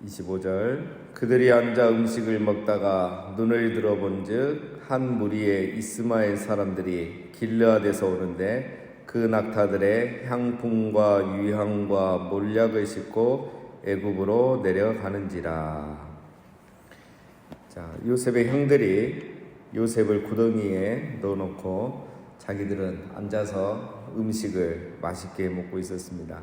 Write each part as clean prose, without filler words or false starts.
25절 그들이 앉아 음식을 먹다가 눈을 들어본즉 한 무리의 이스마엘 사람들이 길르앗에서 오는데 그 낙타들의 향품과 유향과 몰약을 싣고 애굽으로 내려가는지라. 자, 요셉의 형들이 요셉을 구덩이에 넣어놓고 자기들은 앉아서 음식을 맛있게 먹고 있었습니다.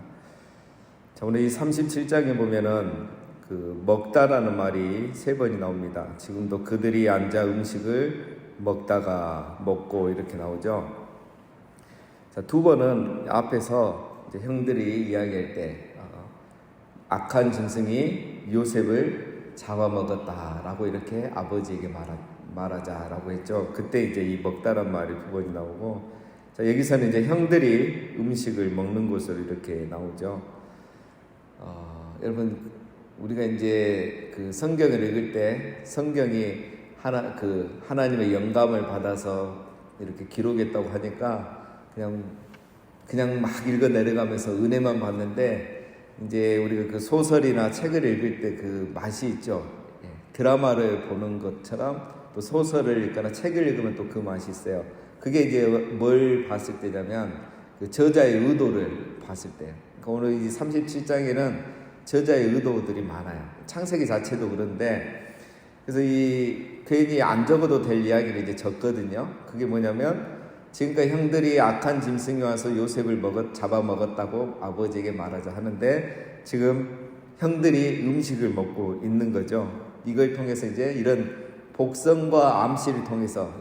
자, 오늘 이 37장에 보면은 그 먹다라는 말이 3번이 나옵니다. 지금도 그들이 앉아 음식을 먹다가 먹고 이렇게 나오죠. 자, 2번은 앞에서 이제 형들이 이야기할 때 악한 짐승이 요셉을 잡아먹었다라고 이렇게 아버지에게 말하자라고 했죠. 그때 이제 이 먹다란 말이 2번이 나오고, 자, 여기서는 이제 형들이 음식을 먹는 것으로 이렇게 나오죠. 여러분, 우리가 이제 그 성경을 읽을 때 성경이 하나님의 영감을 받아서 이렇게 기록했다고 하니까 그냥 막 읽어 내려가면서 은혜만 받는데, 이제 우리가 그 소설이나 책을 읽을 때 그 맛이 있죠. 드라마를 보는 것처럼 또 소설을 읽거나 책을 읽으면 또 그 맛이 있어요. 그게 이제 뭘 봤을 때냐면 그 저자의 의도를 봤을 때. 그러니까 오늘 이 37장에는 저자의 의도들이 많아요. 창세기 자체도 그런데, 그래서 괜히 안 적어도 될 이야기를 이제 적거든요. 그게 뭐냐면 지금까지 형들이 악한 짐승이 와서 요셉을 잡아먹었다고 아버지에게 말하자 하는데, 지금 형들이 음식을 먹고 있는 거죠. 이걸 통해서 이제 이런 복성과 암시를 통해서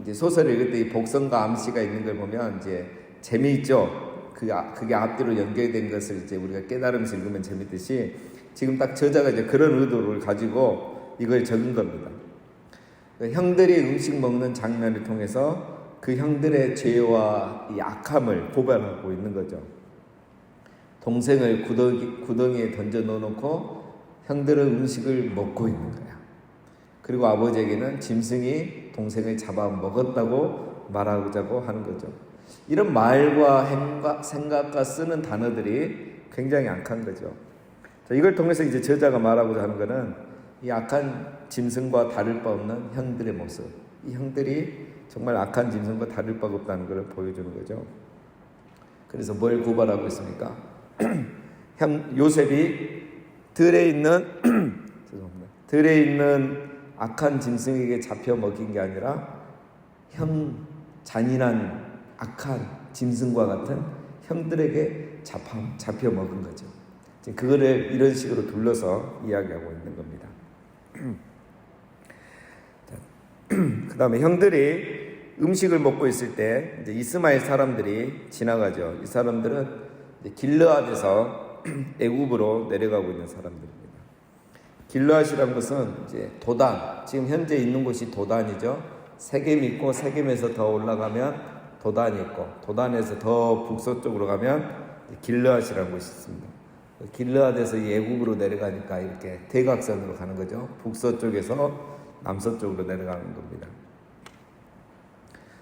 이제 소설을 읽을 때 이 복성과 암시가 있는 걸 보면 이제 재미있죠. 그게 앞뒤로 연결된 것을 이제 우리가 깨달으면서 읽으면 재밌듯이, 지금 딱 저자가 이제 그런 의도를 가지고 이걸 적은 겁니다. 형들이 음식 먹는 장면을 통해서 그 형들의 죄와 이 악함을 고발하고 있는 거죠. 동생을 구덩이에 던져 넣어놓고 형들은 음식을 먹고 있는 거야. 그리고 아버지에게는 짐승이 동생을 잡아먹었다고 말하자고 하는 거죠. 이런 말과 생각과 쓰는 단어들이 굉장히 악한 거죠. 자, 이걸 통해서 이제 저자가 말하고자 하는 것은 이 악한 짐승과 다를 바 없는 형들의 모습, 이 형들이 정말 악한 짐승과 다를 바가 없다는 것을 보여주는 거죠. 그래서 뭘 고발하고 있습니까? 요셉이 들에 있는 악한 짐승에게 잡혀 먹힌 게 아니라 잔인한 악한 짐승과 같은 형들에게 잡혀 먹은 거죠. 그거를 이런 식으로 둘러서 이야기하고 있는 겁니다. 그 다음에 형들이 음식을 먹고 있을 때 이제 이스마엘 사람들이 지나가죠. 이 사람들은 길르앗에서 애굽으로 내려가고 있는 사람들입니다. 길르앗이란 것은 이제 도단, 지금 현재 있는 곳이 도단이죠. 세겜 있고 세겜에서 더 올라가면 도단이 있고, 도단에서 더 북서쪽으로 가면 길르앗이라는 곳이 있습니다. 길르앗에서 이 애굽으로 내려가니까 이렇게 대각선으로 가는 거죠. 북서쪽에서 남서쪽으로 내려가는 겁니다.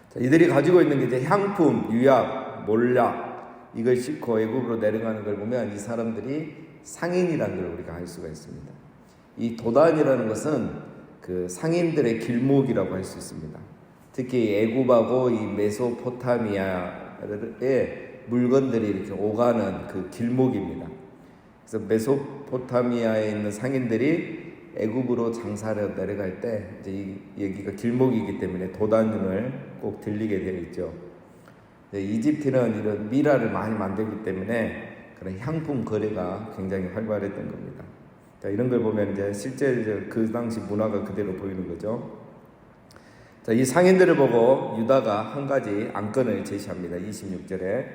자, 이들이 가지고 있는 게 이제 향품, 유약, 몰약, 이걸 싣고 애굽으로 내려가는 걸 보면 이 사람들이 상인이라는 걸 우리가 알 수가 있습니다. 이 도단이라는 것은 그 상인들의 길목이라고 할 수 있습니다. 특히 애굽하고 이 메소포타미아의 물건들이 이렇게 오가는 그 길목입니다. 그래서 메소포타미아에 있는 상인들이 애굽으로 장사를 내려갈 때 이제 여기가 길목이기 때문에 도단을 꼭 들리게 되어 있죠. 이집트는 이런 미라를 많이 만들기 때문에 그런 향품 거래가 굉장히 활발했던 겁니다. 자, 이런 걸 보면 이제 실제 그 당시 문화가 그대로 보이는 거죠. 자, 이 상인들을 보고 유다가 한 가지 안건을 제시합니다. 26절에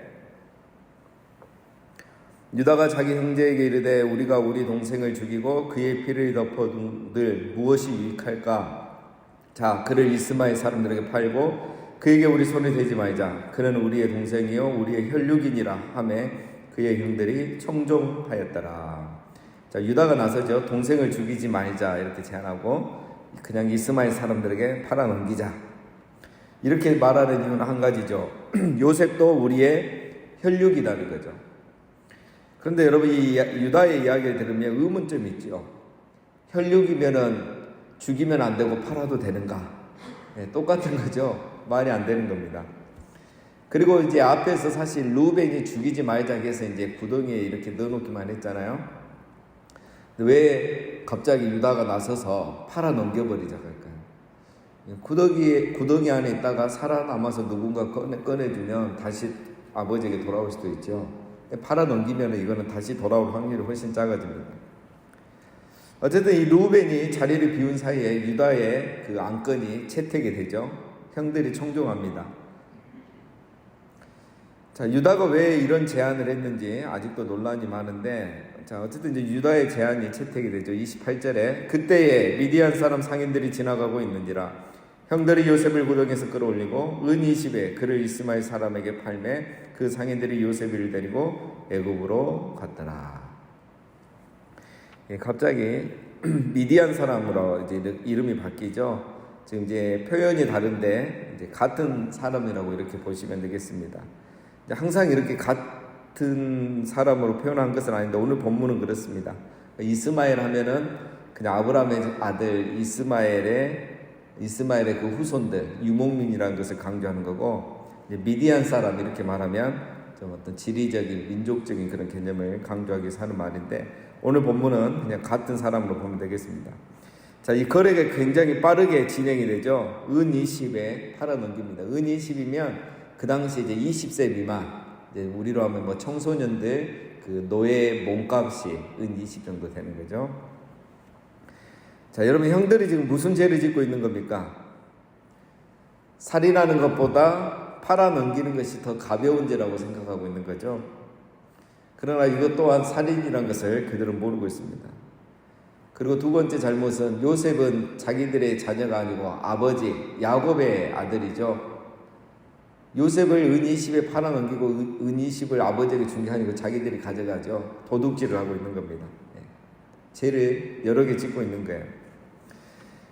유다가 자기 형제에게 이르되 우리가 우리 동생을 죽이고 그의 피를 덮어둔들 무엇이 유익할까? 자, 그를 이스마엘 사람들에게 팔고 그에게 우리 손에 대지 말자. 그는 우리의 동생이요 우리의 혈육이니라 하매 그의 형들이 청종하였더라. 자, 유다가 나서죠. 동생을 죽이지 말자 이렇게 제안하고 그냥 이스마엘 사람들에게 팔아넘기자. 이렇게 말하는 이유는 한 가지죠. 요셉도 우리의 혈육이라는 거죠. 그런데 여러분 이 유다의 이야기를 들으면 의문점이 있죠. 혈육이면은 죽이면 안 되고 팔아도 되는가? 네, 똑같은 거죠. 말이 안 되는 겁니다. 그리고 이제 앞에서 사실 루벤이 죽이지 말자 해서 이제 구덩이에 이렇게 넣어놓기만 했잖아요. 왜 갑자기 유다가 나서서 팔아 넘겨버리자 할까요? 구덩이 안에 있다가 살아남아서 누군가 꺼내주면 다시 아버지에게 돌아올 수도 있죠. 팔아 넘기면 이거는 다시 돌아올 확률이 훨씬 작아집니다. 어쨌든 이 루벤이 자리를 비운 사이에 유다의 그 안건이 채택이 되죠. 형들이 청종합니다. 자, 유다가 왜 이런 제안을 했는지 아직도 논란이 많은데, 자, 어쨌든 이제 유다의 제안이 채택이 되죠. 28절에 그때에 미디안 사람 상인들이 지나가고 있는지라 형들이 요셉을 구덩이에서 끌어올리고 은 20에 그를 이스마엘 사람에게 팔매 그 상인들이 요셉을 데리고 애굽으로 갔더라. 예, 갑자기 미디안 사람으로 이제 이름이 바뀌죠. 지금 이제 표현이 다른데 이제 같은 사람이라고 이렇게 보시면 되겠습니다. 항상 이렇게 같은 사람으로 표현한 것은 아닌데 오늘 본문은 그렇습니다. 이스마엘 하면은 그냥 아브라함의 아들 이스마엘의 그 후손들 유목민이라는 것을 강조하는 거고, 미디안 사람 이렇게 말하면 좀 어떤 지리적인 민족적인 그런 개념을 강조하기 위해서 하는 말인데 오늘 본문은 그냥 같은 사람으로 보면 되겠습니다. 자, 이 거래가 굉장히 빠르게 진행이 되죠. 은 20에 팔아 넘깁니다. 은 20이면 그 당시 이제 20세 미만, 이제 우리로 하면 뭐 청소년들 그 노예 몸값이 은 20 정도 되는 거죠. 자, 여러분 형들이 지금 무슨 죄를 짓고 있는 겁니까? 살인하는 것보다 팔아 넘기는 것이 더 가벼운 죄라고 생각하고 있는 거죠. 그러나 이것 또한 살인이라는 것을 그들은 모르고 있습니다. 그리고 두 번째 잘못은 요셉은 자기들의 자녀가 아니고 아버지 야곱의 아들이죠. 요셉을 은 20에 팔아 넘기고 은 20을 아버지에게 준 게 아니고 자기들이 가져가죠. 도둑질을 하고 있는 겁니다. 죄를 여러 개 짓고 있는 거예요.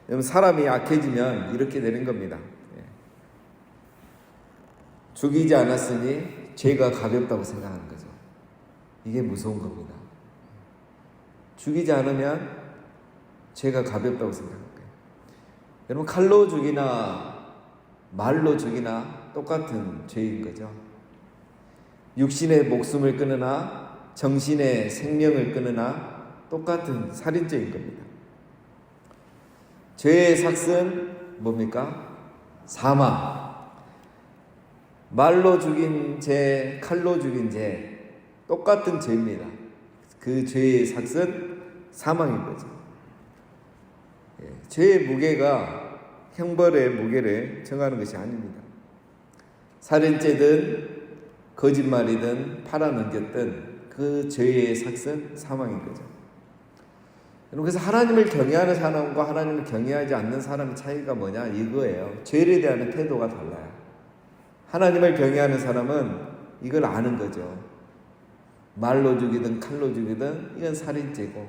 여러분 사람이 악해지면 이렇게 되는 겁니다. 죽이지 않았으니 죄가 가볍다고 생각하는 거죠. 이게 무서운 겁니다. 죽이지 않으면 죄가 가볍다고 생각하는 거예요. 여러분 칼로 죽이나 말로 죽이나 똑같은 죄인 거죠. 육신의 목숨을 끊으나 정신의 생명을 끊으나 똑같은 살인죄인 겁니다. 죄의 삭은 뭡니까? 사망. 말로 죽인 죄, 칼로 죽인 죄 똑같은 죄입니다. 그 죄의 삭은 사망인 거죠. 죄의 무게가 형벌의 무게를 정하는 것이 아닙니다. 살인죄든 거짓말이든 팔아넘겼든 그 죄의 삭은 사망인 거죠. 그래서 하나님을 경외하는 사람과 하나님을 경외하지 않는 사람의 차이가 뭐냐 이거예요. 죄에 대한 태도가 달라요. 하나님을 경외하는 사람은 이걸 아는 거죠. 말로 죽이든 칼로 죽이든 이건 살인죄고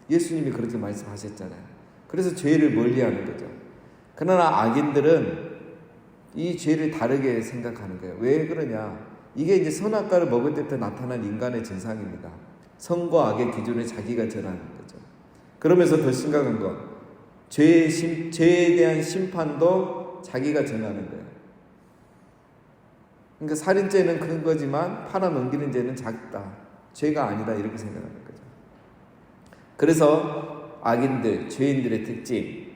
예수님이 그렇게 말씀하셨잖아요. 그래서 죄를 멀리하는 거죠. 그러나 악인들은 이 죄를 다르게 생각하는 거예요. 왜 그러냐? 이게 이제 선악과를 먹을 때부터 나타난 인간의 증상입니다. 선과 악의 기준을 자기가 정하는 거죠. 그러면서 더 심각한 건 죄에 대한 심판도 자기가 정하는 거예요. 그러니까 살인죄는 큰 거지만 팔아 넘기는 죄는 작다. 죄가 아니다 이렇게 생각하는 거죠. 그래서 악인들, 죄인들의 특징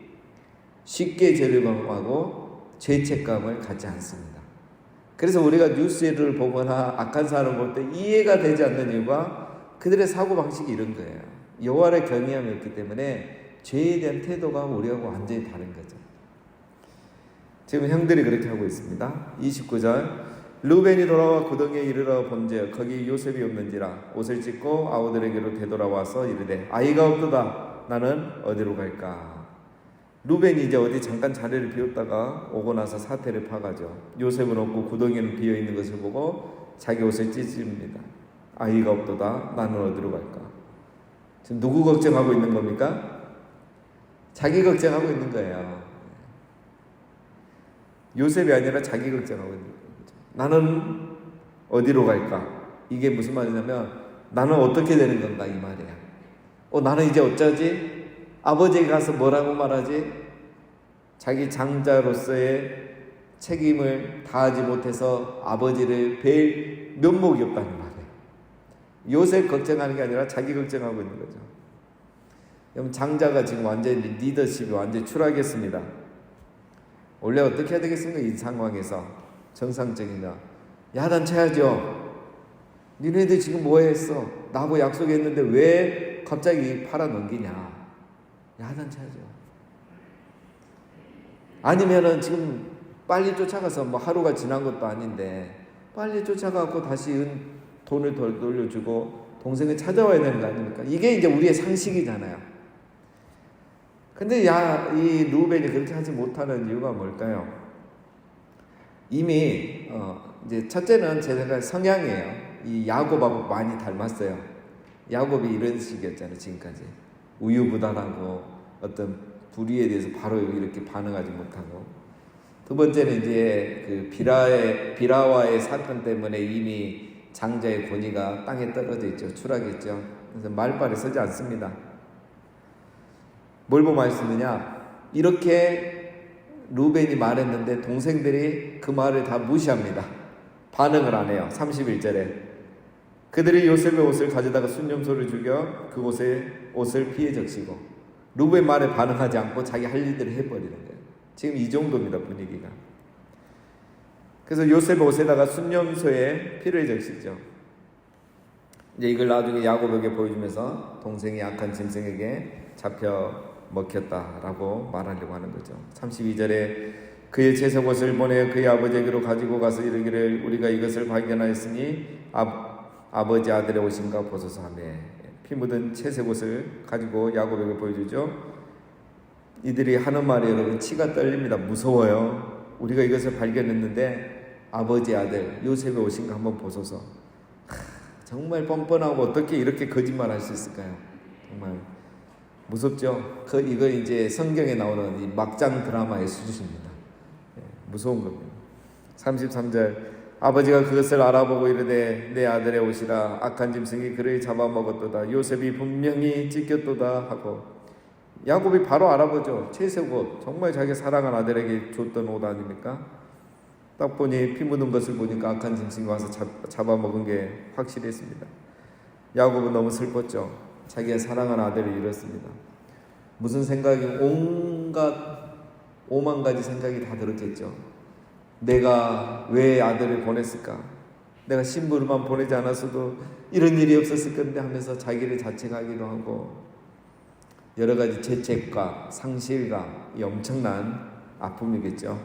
쉽게 죄를 범하고 죄책감을 갖지 않습니다. 그래서 우리가 뉴스를 보거나 악한 사람을 볼 때 이해가 되지 않는 이유가 그들의 사고방식이 이런 거예요. 여호와를 경외함이 없기 때문에 죄에 대한 태도가 우리하고 완전히 다른 거죠. 지금 형들이 그렇게 하고 있습니다. 29절 루벤이 돌아와 구덩이에 이르러 본즉 거기 요셉이 없는지라 옷을 찢고 아우들에게로 되돌아와서 이르되 아이가 없도다 나는 어디로 갈까. 루벤이 이제 어디 잠깐 자리를 비웠다가 오고 나서 사태를 파가죠. 요셉은 없고 구덩이는 비어있는 것을 보고 자기 옷을 찢습니다. 아이가 없도다 나는 어디로 갈까. 지금 누구 걱정하고 있는 겁니까? 자기 걱정하고 있는 거예요. 요셉이 아니라 자기 걱정하고 있는 거죠. 나는 어디로 갈까? 이게 무슨 말이냐면 나는 어떻게 되는 건가 이 말이야. 나는 이제 어쩌지? 아버지에게 가서 뭐라고 말하지? 자기 장자로서의 책임을 다하지 못해서 아버지를 뵐 면목이 없다는 말이에요. 요셉 걱정하는 게 아니라 자기 걱정하고 있는 거죠. 그럼 장자가 지금 완전히 리더십이 완전히 추락했습니다. 원래 어떻게 해야 되겠습니까? 이 상황에서 정상적이나 야단쳐야죠. 니네들 지금 뭐 했어? 나하고 약속했는데 왜 갑자기 팔아넘기냐? 야단쳐야죠. 아니면은 지금 빨리 쫓아가서 뭐 하루가 지난 것도 아닌데 빨리 쫓아가고 다시 돈을 덜 돌려주고 동생을 찾아와야 되는 거 아닙니까? 이게 이제 우리의 상식이잖아요. 근데 이 루벤이 그렇게 하지 못하는 이유가 뭘까요? 이미 이제 첫째는 제 생각에 성향이에요. 이 야곱하고 많이 닮았어요. 야곱이 이런 식이었잖아요. 지금까지 우유부단하고 어떤 불의에 대해서 바로 이렇게 반응하지 못하고. 두 번째는 이제 그 비라와의 사건 때문에 이미 장자의 권위가 땅에 떨어져 있죠. 추락했죠. 그래서 말발에 서지 않습니다. 뭘 보면 알 수 있느냐? 이렇게 루벤이 말했는데 동생들이 그 말을 다 무시합니다. 반응을 안 해요. 31절에 그들이 요셉의 옷을 가져다가 순념소를 죽여 그 옷을 피해 적시고 루벤 말에 반응하지 않고 자기 할 일들을 해버리는 거예요. 지금 이 정도입니다. 분위기가. 그래서 요셉의 옷에다가 순념소에 피를 적시죠. 이제 이걸 나중에 야곱에게 보여주면서 동생이 악한 짐승에게 잡혀 먹혔다라고 말하려고 하는 거죠. 32절에 그의 채색옷을 보내 그의 아버지에게로 가지고 가서 이르기를 우리가 이것을 발견하였으니 아버지 아들의 옷인가 보소서 하며 피 묻은 채색옷을 가지고 야곱에게 보여주죠. 이들이 하는 말이 여러분 치가 떨립니다. 무서워요. 우리가 이것을 발견했는데 아버지 아들 요셉의 옷인가 한번 보소서. 정말 뻔뻔하고 어떻게 이렇게 거짓말할 수 있을까요? 정말 무섭죠. 이거 이제 성경에 나오는 이 막장 드라마의 수준입니다. 무서운 겁니다. 33절 아버지가 그것을 알아보고 이르되 내 아들의 옷이라 악한 짐승이 그를 잡아먹었도다. 요셉이 분명히 찢겼도다 하고 야곱이 바로 알아보죠. 채색옷 정말 자기 사랑한 아들에게 줬던 옷 아닙니까? 딱 보니 피 묻은 것을 보니까 악한 짐승이 와서 잡아먹은 게 확실했습니다. 야곱은 너무 슬펐죠. 자기가 사랑한 아들을 잃었습니다. 무슨 생각이 온갖 5만 가지 생각이 다 들었겠죠. 내가 왜 아들을 보냈을까? 내가 심부름만 보내지 않았어도 이런 일이 없었을 건데 하면서 자기를 자책하기도 하고 여러 가지 죄책과 상실감, 이 엄청난 아픔이겠죠.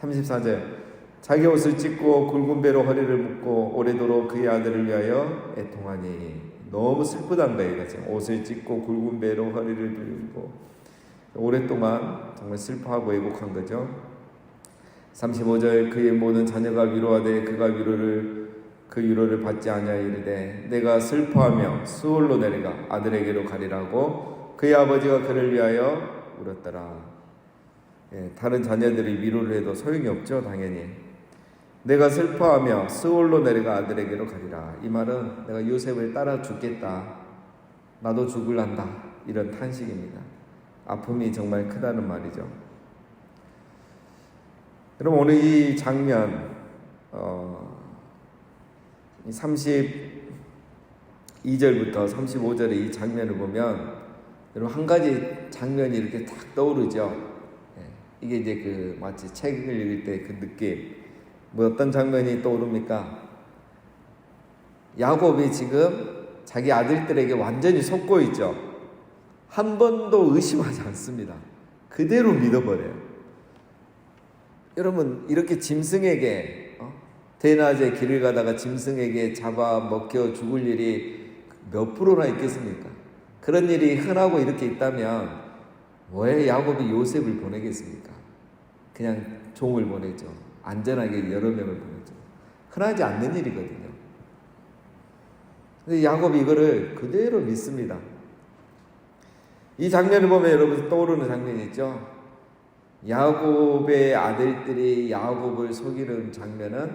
34절 자기 옷을 찢고 굵은 배로 허리를 묶고 오래도록 그의 아들을 위하여 애통하니 너무 슬프단 거예요. 지금 옷을 찢고 굵은 배로 허리를 들고 오랫동안 정말 슬퍼하고 애곡한 거죠. 35절 그의 모든 자녀가 위로하되 그가 위로를 받지 아니하여 이르되 내가 슬퍼하며 수월로 내려가 아들에게로 가리라고 그의 아버지가 그를 위하여 울었더라. 다른 자녀들이 위로를 해도 소용이 없죠. 당연히 내가 슬퍼하며 스올로 내려가 아들에게로 가리라. 이 말은 내가 요셉을 따라 죽겠다. 나도 죽을란다. 이런 탄식입니다. 아픔이 정말 크다는 말이죠. 여러분 오늘 이 장면 32절부터 35절의 이 장면을 보면 여러분 한 가지 장면이 이렇게 딱 떠오르죠. 이게 이제 마치 책을 읽을 때 그 느낌. 뭐 어떤 장면이 떠오릅니까? 야곱이 지금 자기 아들들에게 완전히 속고 있죠. 한 번도 의심하지 않습니다. 그대로 믿어버려요. 여러분 이렇게 짐승에게 대낮에 길을 가다가 짐승에게 잡아먹혀 죽을 일이 몇 프로나 있겠습니까? 그런 일이 흔하고 이렇게 있다면 왜 야곱이 요셉을 보내겠습니까? 그냥 종을 보내죠. 안전하게 여러 명을 보내죠. 흔하지 않는 일이거든요. 근데 야곱이 이거를 그대로 믿습니다. 이 장면을 보면 여러분 떠오르는 장면이 있죠. 야곱의 아들들이 야곱을 속이는 장면은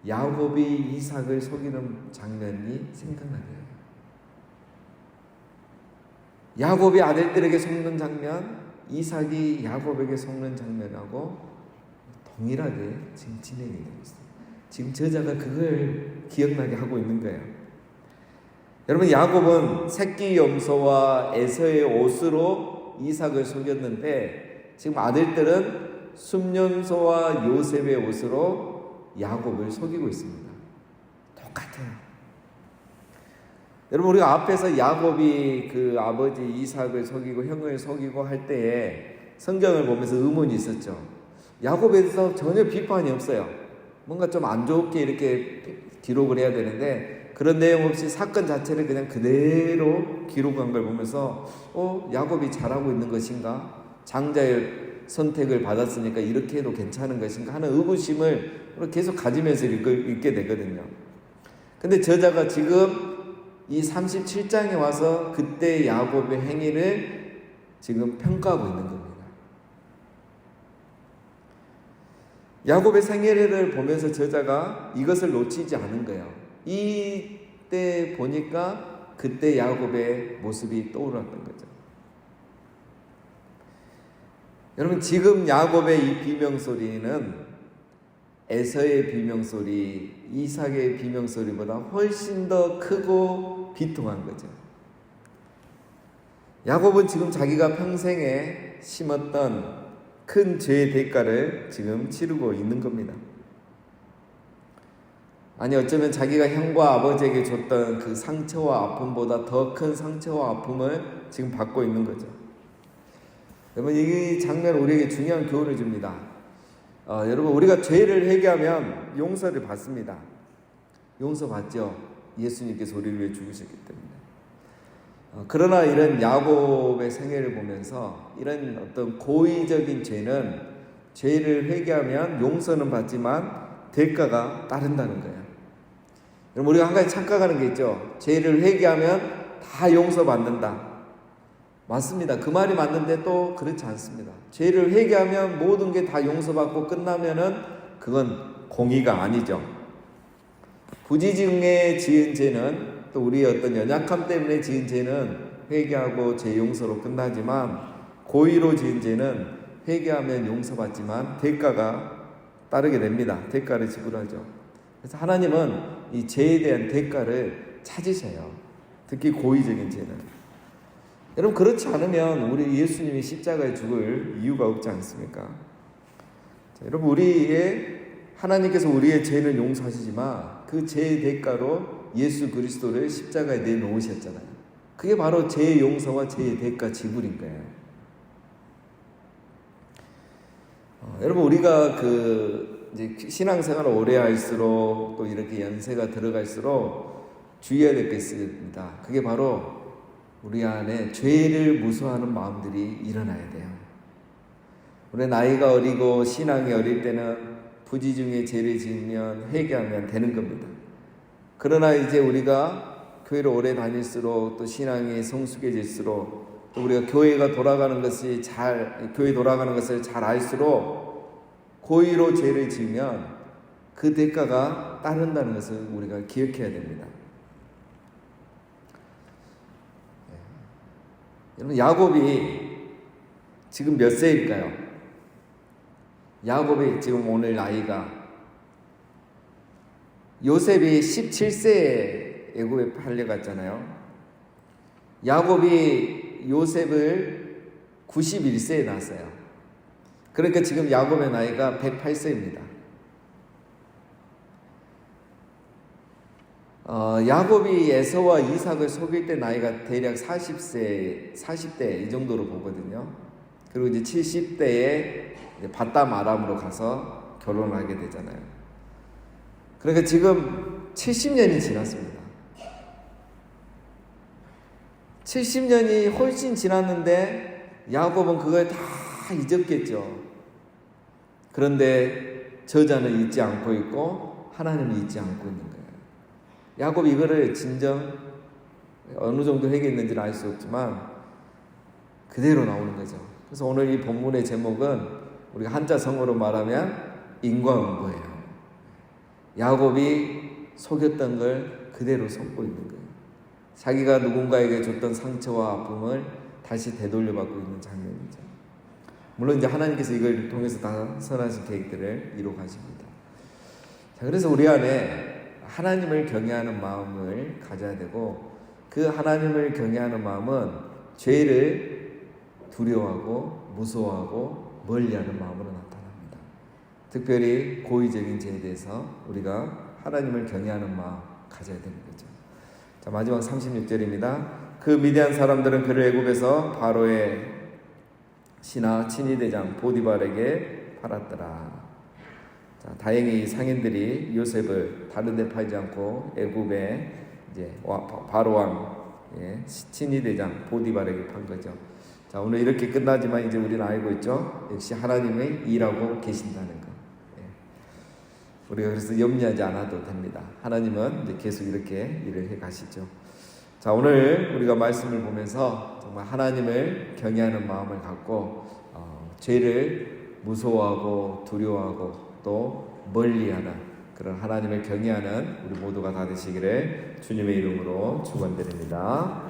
야곱이 이삭을 속이는 장면이 생각나게 해요. 야곱이 아들들에게 속는 장면, 이삭이 야곱에게 속는 장면하고 동일하게 지금 진행이 되고 있어요. 지금 저자가 그걸 기억나게 하고 있는 거예요. 여러분, 야곱은 새끼 염소와 에서의 옷으로 이삭을 속였는데 지금 아들들은 순염소와 요셉의 옷으로 야곱을 속이고 있습니다. 똑같아요. 여러분, 우리가 앞에서 야곱이 그 아버지 이삭을 속이고 형을 속이고 할 때에 성경을 보면서 의문이 있었죠. 야곱에 대해서 전혀 비판이 없어요. 뭔가 좀 안 좋게 이렇게 기록을 해야 되는데 그런 내용 없이 사건 자체를 그냥 그대로 기록한 걸 보면서 야곱이 잘하고 있는 것인가? 장자의 선택을 받았으니까 이렇게 해도 괜찮은 것인가 하는 의구심을 계속 가지면서 읽게 되거든요. 근데 저자가 지금 이 37장에 와서 그때 야곱의 행위를 지금 평가하고 있는 겁니다. 야곱의 생애를 보면서 저자가 이것을 놓치지 않은 거예요. 이때 보니까 그때 야곱의 모습이 떠올랐던 거죠. 여러분, 지금 야곱의 이 비명소리는 에서의 비명소리, 이삭의 비명소리보다 훨씬 더 크고 비통한 거죠. 야곱은 지금 자기가 평생에 심었던 큰 죄의 대가를 지금 치르고 있는 겁니다. 아니, 어쩌면 자기가 형과 아버지에게 줬던 그 상처와 아픔보다 더 큰 상처와 아픔을 지금 받고 있는 거죠. 여러분, 이 장면 우리에게 중요한 교훈을 줍니다. 여러분, 우리가 죄를 회개하면 용서를 받습니다. 용서받죠. 예수님께서 우리를 위해 죽으셨기 때문에. 그러나 이런 야곱의 생애를 보면서 이런 어떤 고의적인 죄는 죄를 회개하면 용서는 받지만 대가가 따른다는 거예요. 여러분, 우리가 한 가지 착각하는 게 있죠. 죄를 회개하면 다 용서받는다. 맞습니다. 그 말이 맞는데 또 그렇지 않습니다. 죄를 회개하면 모든 게 다 용서받고 끝나면은 그건 공의가 아니죠. 부지중에 지은 죄는, 또 우리의 어떤 연약함 때문에 지은 죄는 회개하고 죄 용서로 끝나지만 고의로 지은 죄는 회개하면 용서받지만 대가가 따르게 됩니다. 대가를 지불하죠. 그래서 하나님은 이 죄에 대한 대가를 찾으셔요. 특히 고의적인 죄는. 여러분, 그렇지 않으면 우리 예수님이 십자가에 죽을 이유가 없지 않습니까? 자, 여러분, 하나님께서 우리의 죄는 용서하시지만 그 죄의 대가로 예수 그리스도를 십자가에 내놓으셨잖아요. 그게 바로 죄의 용서와 죄의 대가 지불인 거예요. 여러분, 우리가 이제 신앙생활을 오래 할수록 또 이렇게 연세가 들어갈수록 주의해야 될 게 있습니다. 그게 바로 우리 안에 죄를 무서워하는 마음들이 일어나야 돼요. 우리 나이가 어리고 신앙이 어릴 때는 부지중에 죄를 지으면 회개하면 되는 겁니다. 그러나 이제 우리가 교회를 오래 다닐수록 또 신앙이 성숙해질수록 또 우리가 교회 돌아가는 것을 잘 알수록 고의로 죄를 지으면 그 대가가 따른다는 것을 우리가 기억해야 됩니다. 여러분, 야곱이 지금 몇 세일까요? 야곱이 지금 오늘 나이가, 요셉이 17세에 애굽에 팔려갔잖아요. 야곱이 요셉을 91세에 낳았어요. 그러니까 지금 야곱의 나이가 108세입니다. 야곱이 에서와 이삭을 속일 때 나이가 대략 40대 이 정도로 보거든요. 그리고 이제 70대에 바담 아람으로 가서 결혼하게 되잖아요. 그러니까 지금 70년이 지났습니다. 70년이 훨씬 지났는데 야곱은 그걸 다 잊었겠죠. 그런데 저자는 잊지 않고 있고 하나님은 잊지 않고 있는 거예요. 야곱이 이거를 진정 어느 정도 회개했는지는 알 수 없지만 그대로 나오는 거죠. 그래서 오늘 이 본문의 제목은 우리가 한자 성어로 말하면 인과응보예요. 야곱이 속였던 걸 그대로 속고 있는 거예요. 자기가 누군가에게 줬던 상처와 아픔을 다시 되돌려받고 있는 장면이죠. 물론 이제 하나님께서 이걸 통해서 다 선하신 계획들을 이루어 가십니다. 자, 그래서 우리 안에 하나님을 경외하는 마음을 가져야 되고, 그 하나님을 경외하는 마음은 죄를 두려워하고 무서워하고 멀리하는 마음으로 나타납니다. 특별히 고의적인 죄에 대해서 우리가 하나님을 경외하는 마음 가져야 되는 거죠. 자, 마지막 36절입니다. 그 미디안 사람들은 그를 애굽에서 바로의 신하 친위대장 보디발에게 팔았더라. 자, 다행히 상인들이 요셉을 다른 데 팔지 않고 애굽에 이제 바로 왕 친위대장 보디발에게 판 거죠. 자, 오늘 이렇게 끝나지만 이제 우리는 알고 있죠. 역시 하나님의 일하고 계신다는 거. 우리가 그래서 염려하지 않아도 됩니다. 하나님은 이제 계속 이렇게 일을 해 가시죠. 자, 오늘 우리가 말씀을 보면서 정말 하나님을 경외하는 마음을 갖고 죄를 무서워하고 두려워하고 또 멀리하는 그런 하나님을 경외하는 우리 모두가 다 되시기를 주님의 이름으로 축원드립니다.